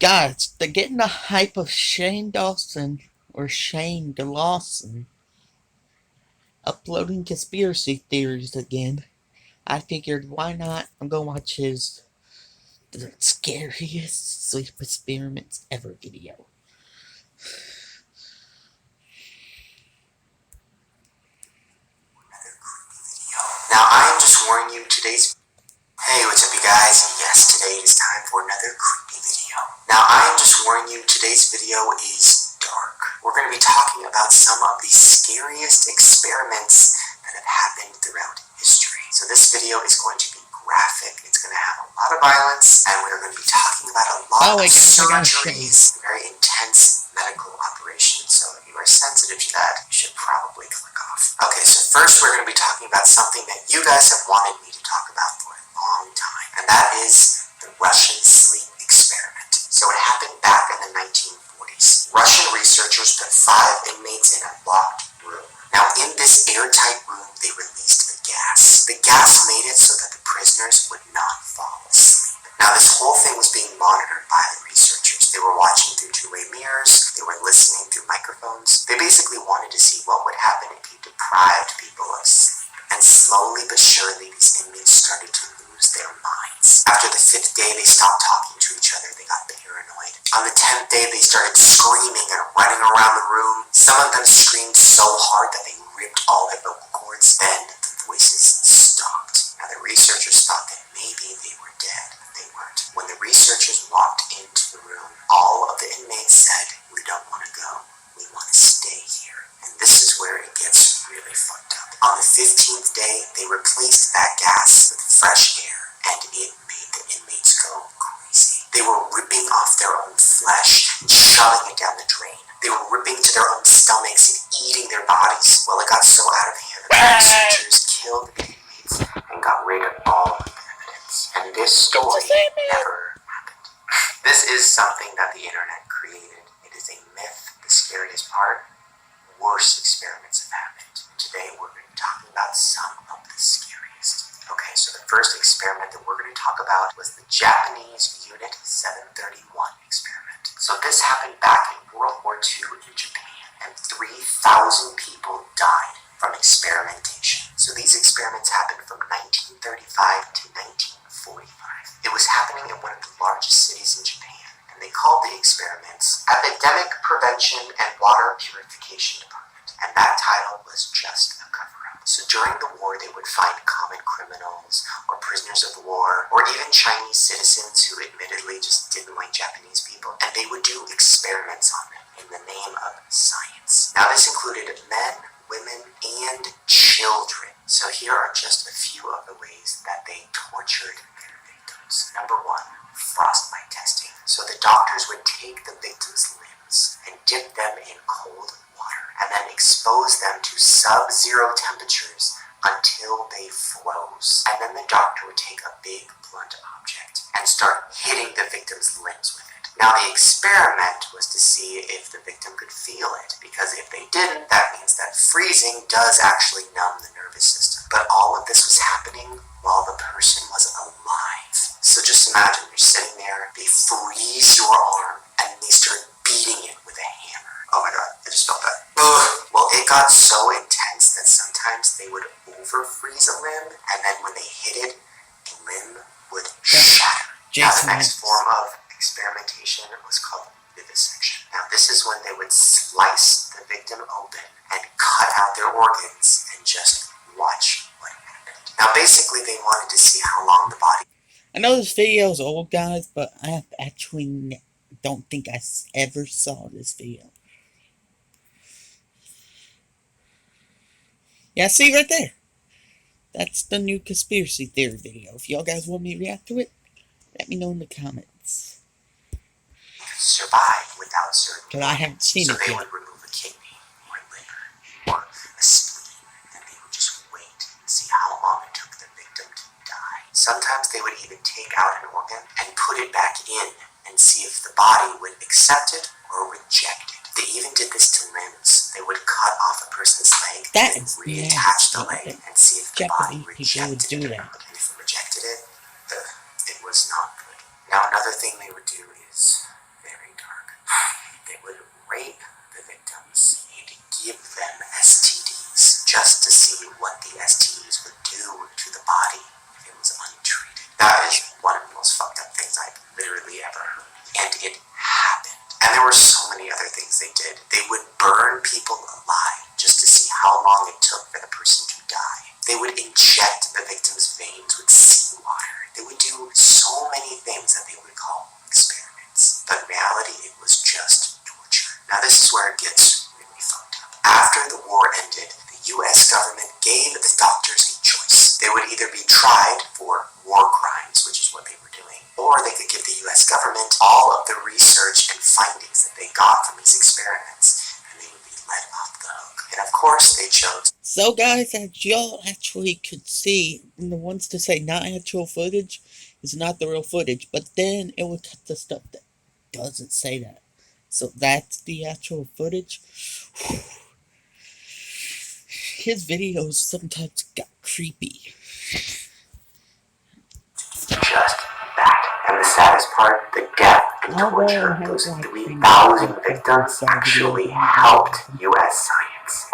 Guys, they're getting the hype of Shane Dawson, or Shane DeLawson, uploading conspiracy theories again. I figured, why not? I'm gonna watch his the scariest sleep experiments ever video. Now I am just warning you today's... Hey, what's up you guys? Yes, today it is time for another creepy video. Now I am just warning you, today's video is dark. We're going to be talking about some of the scariest experiments that have happened throughout history. So this video is going to be graphic. It's going to have a lot of violence, and we're going to be talking about a lot of surgeries, very intense medical operations. So if you are sensitive to that, you should probably click off. Okay, so first we're going to be talking about something that you guys have wanted me to talk about for a long time, and that is the Russian sleep experiment. So it happened back in the 1940s. Russian researchers put 5 inmates in a locked room. Now in this airtight room, they released a gas. The gas made it so that the prisoners would not fall asleep. Now this whole thing was being monitored by the researchers. They were watching through two-way mirrors, they were listening through microphones. They basically wanted to see what would happen if you deprived people of sleep. And slowly but surely these inmates started to lose their minds. After the 5th day, they stopped talking to each other. They got paranoid. On the 10th day, they started screaming and running around the room. Some of them screamed so hard that they ripped all their vocal cords. Then the voices stopped. Now the researchers thought that maybe they were dead. They weren't. When the researchers walked into the room, all of the inmates said, "We don't want to go. We want to stay here." And this is where it gets really fucked up. On the 15th day, they replaced that gas with fresh air, and it made the inmates go crazy. They were ripping off their own flesh and shoving it down the drain. They were ripping to their own stomachs and eating their bodies. Well, it got so out of hand that the researchers killed the inmates and got rid of all of the evidence. And this story never happened. This is something that the internet created. It is a myth. The scariest part, worse experiments have happened. Today we're going to be talking about some of the scariest. Okay, so the first experiment that we're going to talk about was the Japanese Unit 731 experiment. So this happened back in World War II in Japan, and 3,000 people died from experimentation. So these experiments happened from 1935 to 1945. It was happening in one of the largest cities in Japan, and they called the experiments Epidemic Prevention and Water Purification Department, and that title was just a cover-up. So during the war, they would find common criminals, or prisoners of war, or even Chinese citizens who admittedly just didn't like Japanese people, and they would do experiments on them in the name of science. Now this included men, women, and children. So here are just a few of the ways that they tortured their victims. Number 1, frostbite testing. So the doctors would take the victims' limbs and dip them in cold water, and then expose them to sub-zero temperatures until they froze. And then the doctor would take a big blunt object and start hitting the victim's limbs with it. Now the experiment was to see if the victim could feel it, because if they didn't, that means that freezing does actually numb the nervous system. But all of this was happening while the person was alive. So just imagine you're sitting there, they freeze your arm, and they start beating it with a hammer. Oh my god, I just felt that. Ugh. Well, it got so intense that sometimes they would over-freeze a limb, and then when they hit it, the limb would shatter. Now the next form of experimentation was called vivisection. Now this is when they would slice the victim open and cut out their organs and just watch what happened. Now basically they wanted to see how long the body... I know this video is old, guys, but I actually don't think I ever saw this video. Yeah, see right there. That's the new conspiracy theory video. If y'all guys want me to react to it, let me know in the comments. Survive without surgery. Because I haven't seen it yet. So they would remove a kidney, or a liver, or a spleen, and they would just wait and see how long it took the victim to die. Sometimes they would even take out an organ and put it back in and see if the body would accept it or reject it. They even did this to limbs. They would cut off a person's leg and reattach the leg and see if the body rejected it. And if it rejected it, it was not good. Now another thing they would do is literally ever heard. And it happened. And there were so many other things they did. They would burn people alive just to see how long it took for the person to die. They would inject the victim's veins with seawater. They would do so many things that they would call experiments. But in reality, it was just torture. Now this is where it gets really fucked up. After the war ended, the US government gave the doctors a choice. They would either be tried for war crimes, which is what they were doing, or they could give the US government all of the research and findings that they got from these experiments, and they would be let off the hook. And of course, they chose. So, guys, as y'all actually could see, the ones to say not actual footage is not the real footage, but then it would cut the stuff that doesn't say that. So that's the actual footage. His videos sometimes got creepy. Just that. And the saddest part, the death and torture of those 3,000 victims actually helped US science.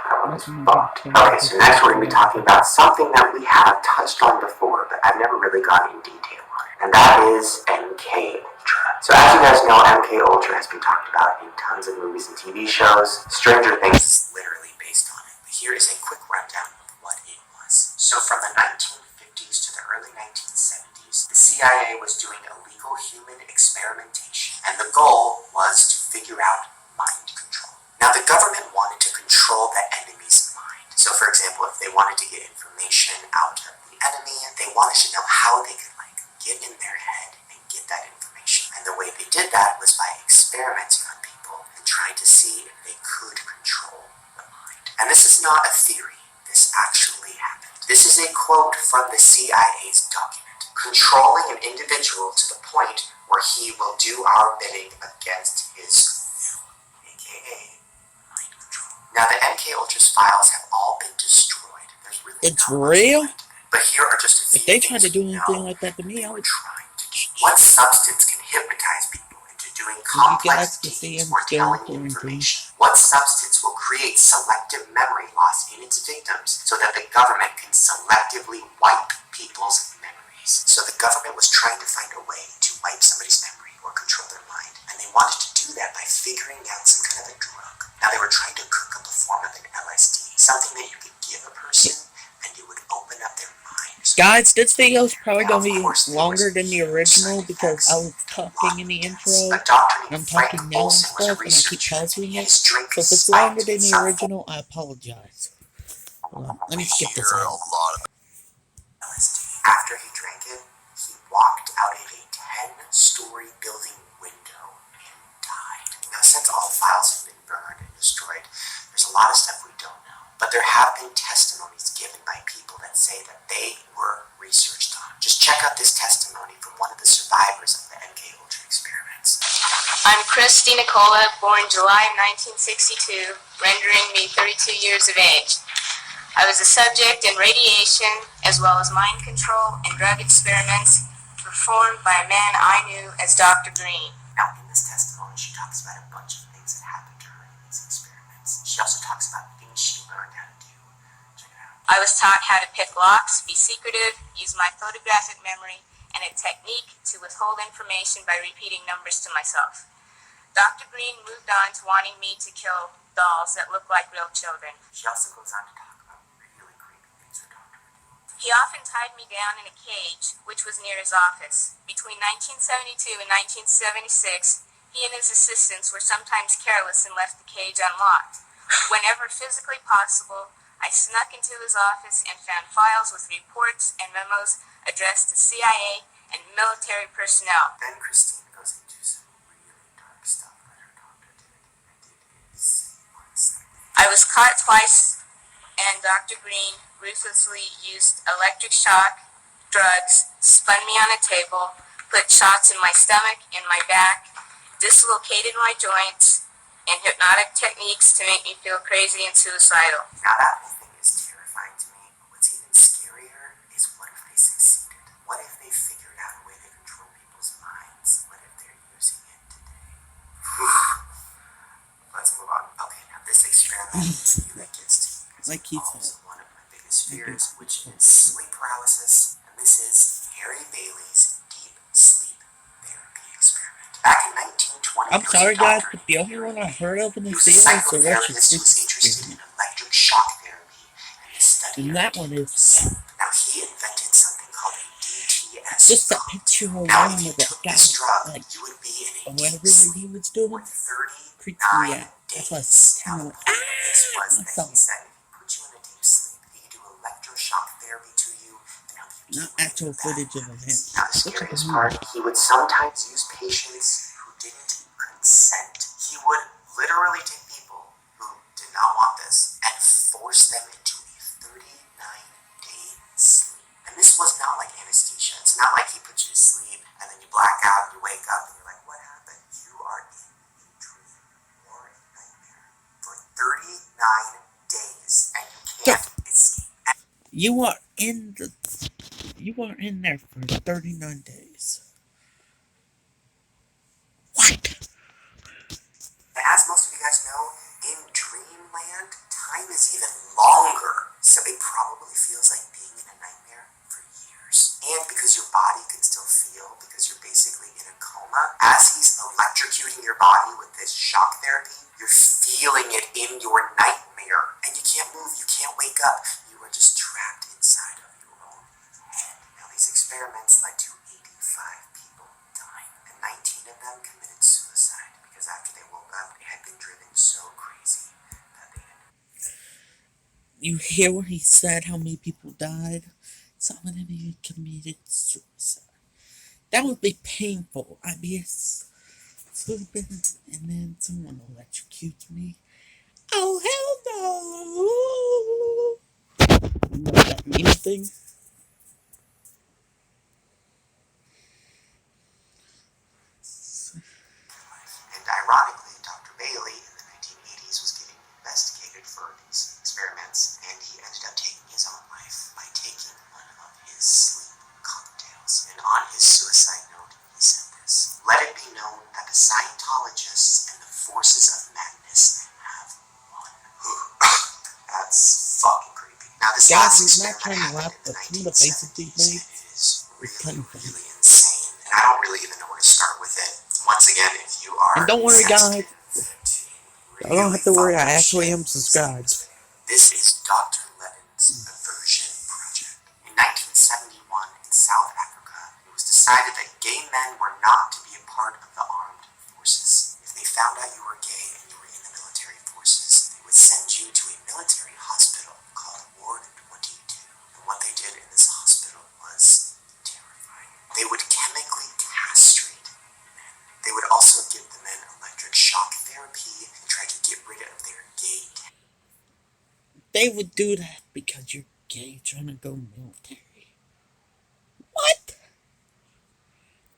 That was fucked. Okay, so next we're going to be talking about something that we have touched on before, but I've never really gone in detail on it. And that is MK Ultra. So as you guys know, MK Ultra has been talked about in tons of movies and TV shows. Stranger Things is literally based on it. But here is a quick rundown of what it was. So from the 1950s to the early 1970s, the CIA was doing illegal human experimentation, and the goal was to figure out mind control. Now, the government wanted to control the enemy's mind. So, for example, if they wanted to get information out of the enemy, they wanted to know how they could, get in their head and get that information. And the way they did that was by experimenting on people and trying to see if they could control the mind. And this is not a theory. This actually happened. This is a quote from the CIA's document. Controlling an individual to the point where he will do our bidding against his will, aka mind control. Now the MK Ultra's files have all been destroyed. There's really It's real? But here are just a few If they things tried to do anything like that to me, I would. What substance can hypnotize people into doing complex deeds or telling information? What substance will create selective memory loss in its victims so that the government can selectively wipe people's memories? So the government was trying to find a way to wipe somebody's memory or control their mind, and they wanted to do that by figuring out some kind of a drug. Now they were trying to cook up a form of an LSD, something that you could give a person and it would open up their mind. Guys, this video is probably going to be longer than the original because I was talking in the intro, and I'm talking now and stuff, and I keep pausing it. So if it's longer than the original, I apologize. Let me skip this out. After he drank it, he walked out of a 10-story building window and died. Now, since all the files have been burned and destroyed, there's a lot of stuff we don't know. But there have been testimonies given by people that say that they were researched on. Just check out this testimony from one of the survivors of the MK Ultra experiments. I'm Christy Nicola, born July 1962, rendering me 32 years of age. I was a subject in radiation as well as mind control and drug experiments performed by a man I knew as Dr. Green. Now, in this testimony, she talks about a bunch of things that happened to her in these experiments. She also talks about things she learned how to do. Check it out. I was taught how to pick locks, be secretive, use my photographic memory, and a technique to withhold information by repeating numbers to myself. Dr. Green moved on to wanting me to kill dolls that look like real children. She also goes on to talk about really creepy things her doctor would do. He often tied me down in a cage, which was near his office. Between 1972 and 1976, he and his assistants were sometimes careless and left the cage unlocked. Whenever physically possible, I snuck into his office and found files with reports and memos addressed to CIA and military personnel. Then Christine goes into some really dark stuff that her doctor did, and it is unsettling. I was caught twice, and Dr. Green ruthlessly used electric shock, drugs, spun me on a table, put shots in my stomach, in my back, dislocated my joints, and hypnotic techniques to make me feel crazy and suicidal. Now that whole thing is terrifying to me, but what's even scarier is what if they succeeded? What if they figured out a way to control people's minds? What if they're using it today? Let's move on. Okay, now this experiment is the that gets to me, because it involves one of my biggest fears, which is sleep paralysis, and this is Harry Bailey's deep sleep I'm There was a sorry, guys, doctor but the named only Gary. one I heard of in He this was a deal is the Russian psychotherapist who Creek was interested in experiment. electric shock therapy and the study And of that one deep is sleep. Now, he invented something called a DTS just that picture cocktail. Now, if alone you of that took guy, this drug, like, you would be in a or deep whatever he sleep was for doing, creeps me 39 out. That's why I days. Now, kind the of point of this was I that saw he it. said if he put you in a deep sleep, he could do electroshock therapy to you and help you Not get rid of actual your bad footage of him. habits. Now, the Looks like a scariest movie. part, he would sometimes use patients who didn't consent. He would literally take people who did not want this and force them into a 39-day sleep. And this was not like anesthesia. It's not like he puts you to sleep and then you black out and you wake up and you're like, what happened? You are in a dream or a nightmare for 39 days and you can't escape. You are in there for 39 days. What? As most of you guys know, in dreamland, time is even longer, so it probably feels like being in a nightmare for years. And because your body can still feel, because you're basically in a coma, as he's electrocuting your body with this shock therapy, you're feeling it in your nightmare. And you can't move, you can't wake up. You are just trapped inside of your own head. Now, these experiments led to 85 people dying, and 19 of them committed suicide because after they woke up, they had been driven so crazy that they had. You hear what he said, how many people died? Some of them even committed suicide. That would be painful. I'd be sleeping and then someone electrocutes me. Oh, hell no! You know that meme thing? And ironically, Dr. Bailey in the 1980s was getting investigated for these experiments, and he ended up taking his own life by taking one of his sleep cocktails. And on his suicide note, he said this: "Let it be known that the Scientologists and the forces of madness have won." That's fucking creepy. Now, this Guys, last he's not trying to experiment laugh, happened in but the some of the faces he 1970s, made, and it is it's really, kind of funny. really insane. And I don't really even know where to start with it. Once again, if you are And don't worry, guys. I I don't have to worry, I actually am subscribed. This is Dr. Levin's Aversion Project. In 1971, in South Africa, it was decided that gay men were not to be a part of the armed forces. If they found out you were gay and you were in the military forces, they would send you to a military hospital called Ward 22. And what they did in this hospital was terrifying. They would chemically castrate men. They would also give the men electric shock therapy and try to get rid of their gay tendencies. They would do that because you're gay trying to go military. What?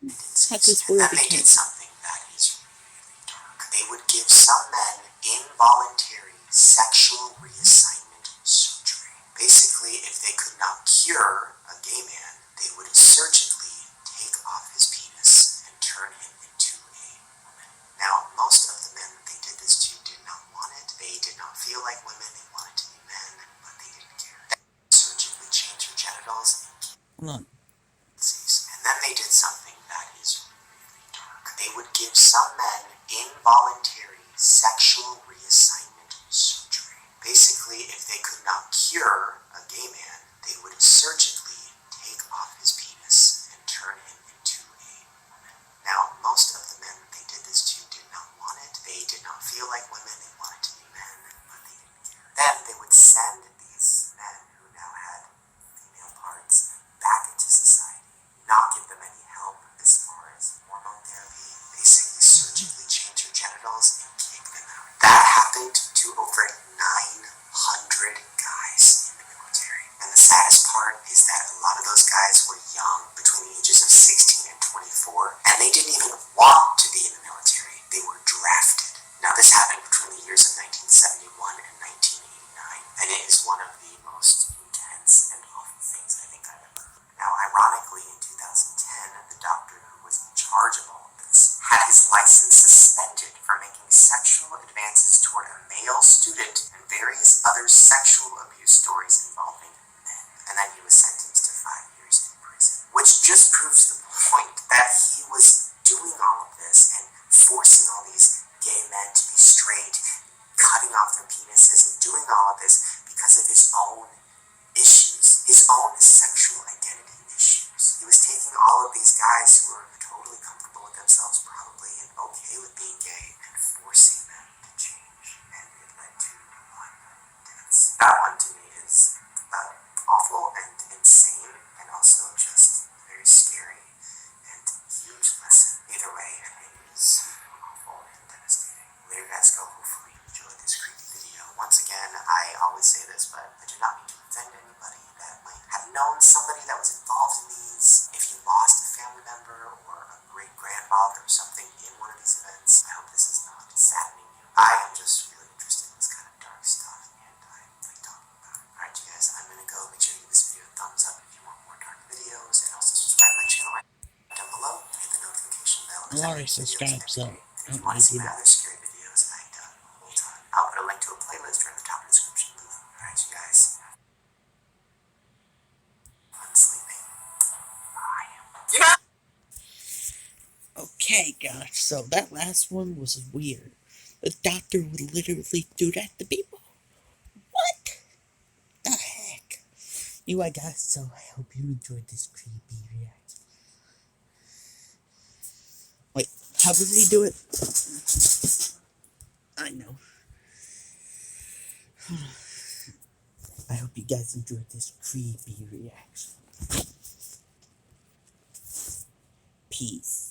That's just And where then it they did became. something that is really dark. They would give some men involuntary sexual reassignment surgery. Basically, if they could not cure a gay man, they would surgically take off his penis and turn him into a woman. Now, most of the men that they did this to did not want it. They did not feel like women. They wanted to be men, but they didn't care. They surgically changed their genitals and Hold on. and then they did something that is really dark. They would give some men involuntary sexual reassignment surgery. Basically, if they could not cure a gay man, they would surgically take off his penis and turn him into a woman. Now, most of the men that they did this to did not want it. They did not feel like women. They wanted to be men, but they didn't care. Then they would send these men who now had female parts back into society, not give them any help as far as hormone therapy, basically surgically change their genitals and kick them out. That happened to over 900 guys in the military. And the saddest part is that a lot of those guys were young, between the ages of 16 and 24, and they didn't even want to be in the military. They were drafted. Now, this happened between the years of 1971 and 1989, and it is one of the most intense and awful things I think I've ever heard. Now, ironically, in 2010, the doctor who was in charge of all of this had his license suspended for making sexual advances toward a male student and various other sexual abuse stories involving men. And then he was sentenced to 5 years in prison, which just proves the point that he was doing all of this and forcing all this because of his own issues, his own sexual identity issues. He was taking all of these guys who were totally comfortable with themselves, probably, and okay with being gay, and forcing them to change. And it led to one dance. That one to me is awful and insane, and also just very scary and huge lesson. Either way, it is awful and devastating. Where you guys go, hopefully you enjoyed this creepy video. Once again, I always say this, but I do not mean to offend anybody that might have known somebody that was involved in these. If you lost a family member or a great-grandfather or something in one of these events, I hope this is not saddening you. I am just really interested in this kind of dark stuff, and I like talking about it. Alright, you guys, I'm gonna go. Make sure you give this video a thumbs up if you want more dark videos, and also subscribe to my channel right down below. Hit the notification bell. I'm already subscribed, so If you want to see my other scary videos I've done the whole time, I'll put a link to a playlist right at the top of the description below. Alright, you guys. I'm sleeping. Bye. Okay, gosh, so that last one was weird. The doctor would literally do that to people? What the heck? Anyway, guys, so I hope you enjoyed this creepy reaction. Wait, how does he do it? I know. I hope you guys enjoyed this creepy reaction. Peace.